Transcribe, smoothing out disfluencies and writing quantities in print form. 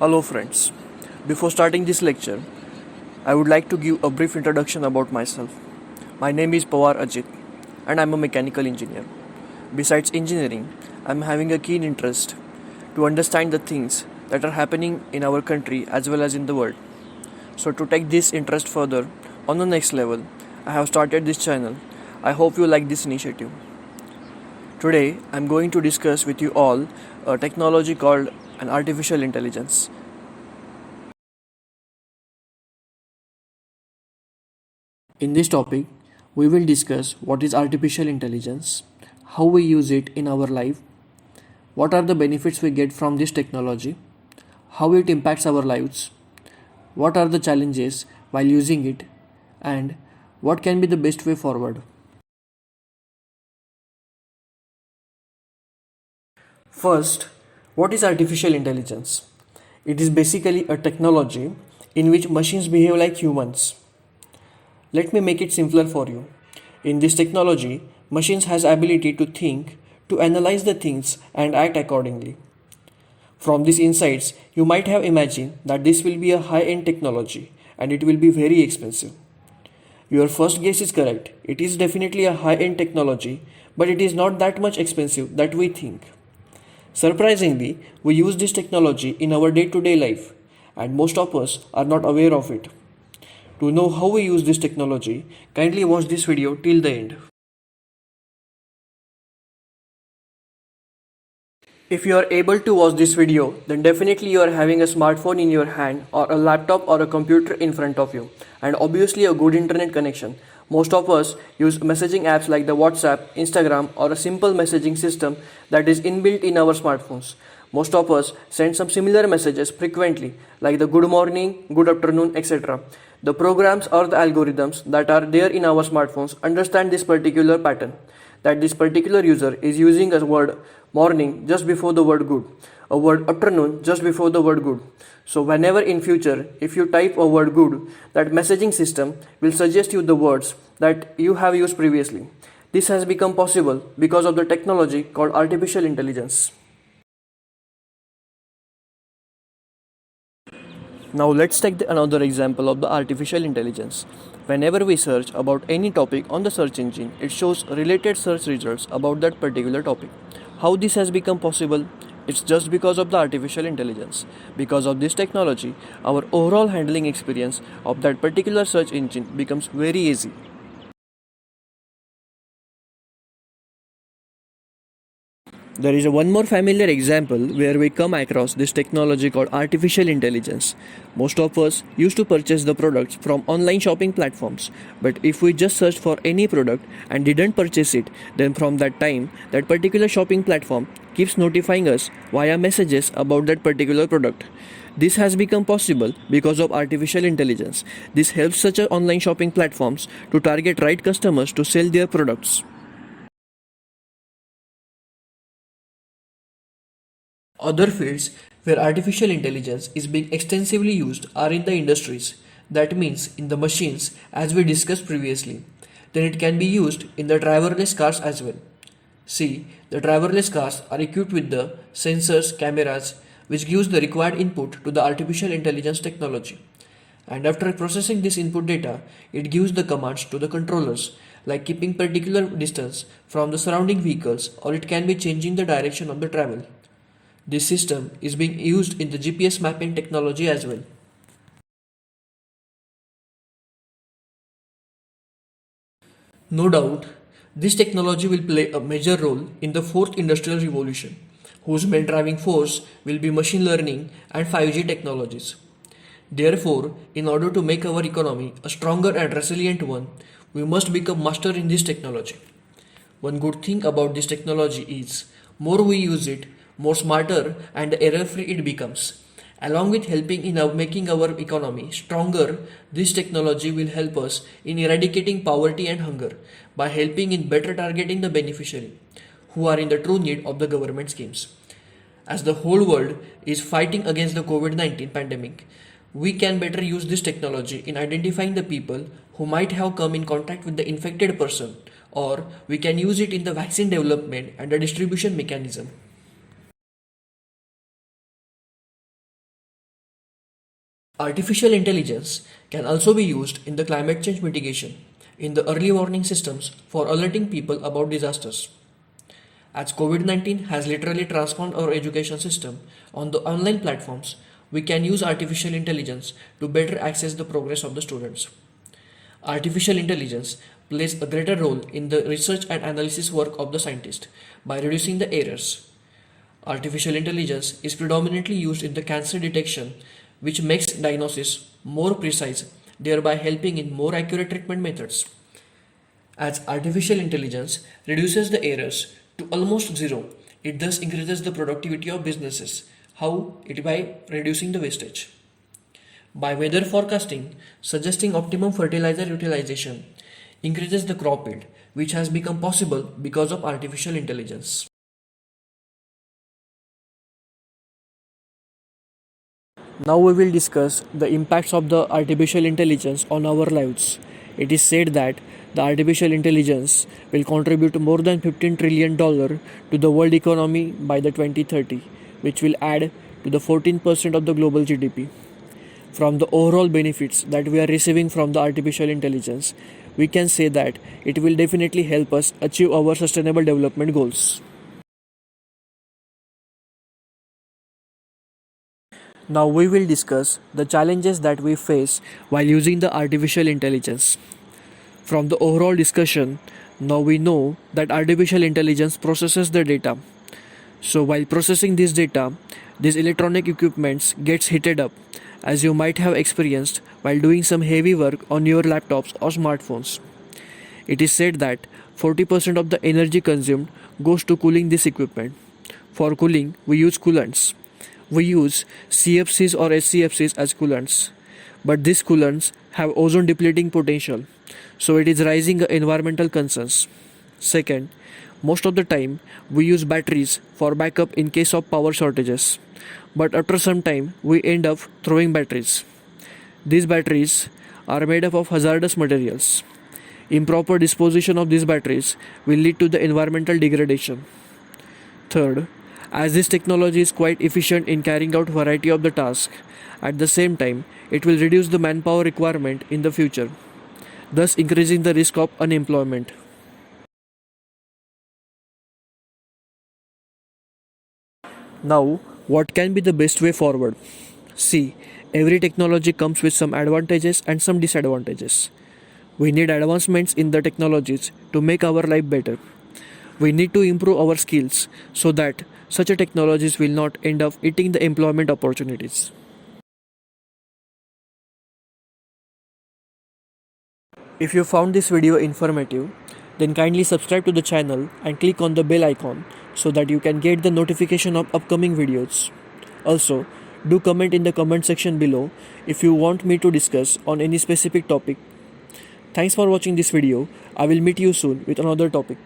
Hello, friends. Before starting this lecture, I would like to give a brief introduction about myself. My name is Pawar Ajit, and I'm a mechanical engineer. Besides engineering, I'm having a keen interest to understand the things that are happening in our country as well as in the world. So, to take this interest further on the next level, I have started this channel. I hope you like this initiative. Today, I'm going to discuss with you all a technology called an artificial intelligence. In this topic, we will discuss what is artificial intelligence, how we use it in our life, what are the benefits we get from this technology, how it impacts our lives, what are the challenges while using it, and what can be the best way forward. First, what is artificial intelligence? It is basically a technology in which machines behave like humans. Let me make it simpler for you. In this technology, machines has ability to think, to analyze the things and act accordingly. From these insights, you might have imagined that this will be a high-end technology and it will be very expensive. Your first guess is correct. It is definitely a high-end technology, but it is not that much expensive that we think. Surprisingly, we use this technology in our day-to-day life and most of us are not aware of it. To know how we use this technology, kindly watch this video till the end. If you are able to watch this video, then definitely you are having a smartphone in your hand or a laptop or a computer in front of you and obviously a good internet connection. Most of us use messaging apps like the WhatsApp, Instagram or a simple messaging system that is inbuilt in our smartphones. Most of us send some similar messages frequently like the good morning, good afternoon, etc. The programs or the algorithms that are there in our smartphones understand this particular pattern, that this particular user is using a word morning just before the word good, a word afternoon just before the word good. So whenever in future if you type a word good, that messaging system will suggest you the words that you have used previously. This has become possible because of the technology called artificial intelligence. Now let's take another example of the artificial intelligence. Whenever we search about any topic on the search engine, it shows related search results about that particular topic. How this has become possible? It's just because of the artificial intelligence. Because of this technology, our overall handling experience of that particular search engine becomes very easy. There is one more familiar example where we come across this technology called artificial intelligence. Most of us used to purchase the products from online shopping platforms, but if we just searched for any product and didn't purchase it, then from that time, that particular shopping platform keeps notifying us via messages about that particular product. This has become possible because of artificial intelligence. This helps such online shopping platforms to target right customers to sell their products. Other fields where artificial intelligence is being extensively used are in the industries, that means in the machines as we discussed previously. Then it can be used in the driverless cars as well. See, the driverless cars are equipped with the sensors, cameras, which gives the required input to the artificial intelligence technology. And after processing this input data, it gives the commands to the controllers, like keeping particular distance from the surrounding vehicles, or it can be changing the direction of the travel. This system is being used in the GPS mapping technology as well. No doubt, this technology will play a major role in the fourth industrial revolution, whose main driving force will be machine learning and 5G technologies. Therefore, in order to make our economy a stronger and resilient one, we must become master in this technology. One good thing about this technology is more we use it, more smarter and error free it becomes. Along with helping in making our economy stronger, this technology will help us in eradicating poverty and hunger by helping in better targeting the beneficiary who are in the true need of the government schemes. As the whole world is fighting against the COVID 19 pandemic, we can better use this technology in identifying the people who might have come in contact with the infected person, or we can use it in the vaccine development and the distribution mechanism. Artificial intelligence can also be used in the climate change mitigation, in the early warning systems for alerting people about disasters. As COVID 19 has literally transformed our education system on the online platforms, we can use artificial intelligence to better access the progress of the students. Artificial intelligence plays a greater role in the research and analysis work of the scientist by reducing the errors. Artificial intelligence is predominantly used in the cancer detection, which makes diagnosis more precise, thereby helping in more accurate treatment methods. As artificial intelligence reduces the errors to almost zero, it thus increases the productivity of businesses. How? It by reducing the wastage. By weather forecasting, suggesting optimum fertilizer utilization increases the crop yield, which has become possible because of artificial intelligence. Now we will discuss the impacts of the artificial intelligence on our lives. It is said that the artificial intelligence will contribute more than $15 trillion to the world economy by the 2030, which will add to the 14% of the global GDP. From the overall benefits that we are receiving from the artificial intelligence, we can say that it will definitely help us achieve our sustainable development goals. Now we will discuss the challenges that we face while using the artificial intelligence. From the overall discussion, now we know that artificial intelligence processes the data. So while processing this data, these electronic equipments gets heated up, as you might have experienced while doing some heavy work on your laptops or smartphones. It is said that 40% of the energy consumed goes to cooling this equipment. For cooling, we use coolants. We use CFCs or HCFCs as coolants. But these coolants have ozone depleting potential, so it is raising environmental concerns. Second, most of the time we use batteries for backup in case of power shortages. But after some time we end up throwing batteries. These batteries are made up of hazardous materials. Improper disposition of these batteries will lead to the environmental degradation. Third, as this technology is quite efficient in carrying out variety of the tasks, at the same time it will reduce the manpower requirement in the future, thus increasing the risk of unemployment. Now, what can be the best way forward? See, every technology comes with some advantages and some disadvantages. We need advancements in the technologies to make our life better. We need to improve our skills so that such a technologies will not end up eating the employment opportunities. If you found this video informative, then kindly subscribe to the channel and click on the bell icon so that you can get the notification of upcoming videos. Also, do comment in the comment section below if you want me to discuss on any specific topic. Thanks for watching this video. I will meet you soon with another topic.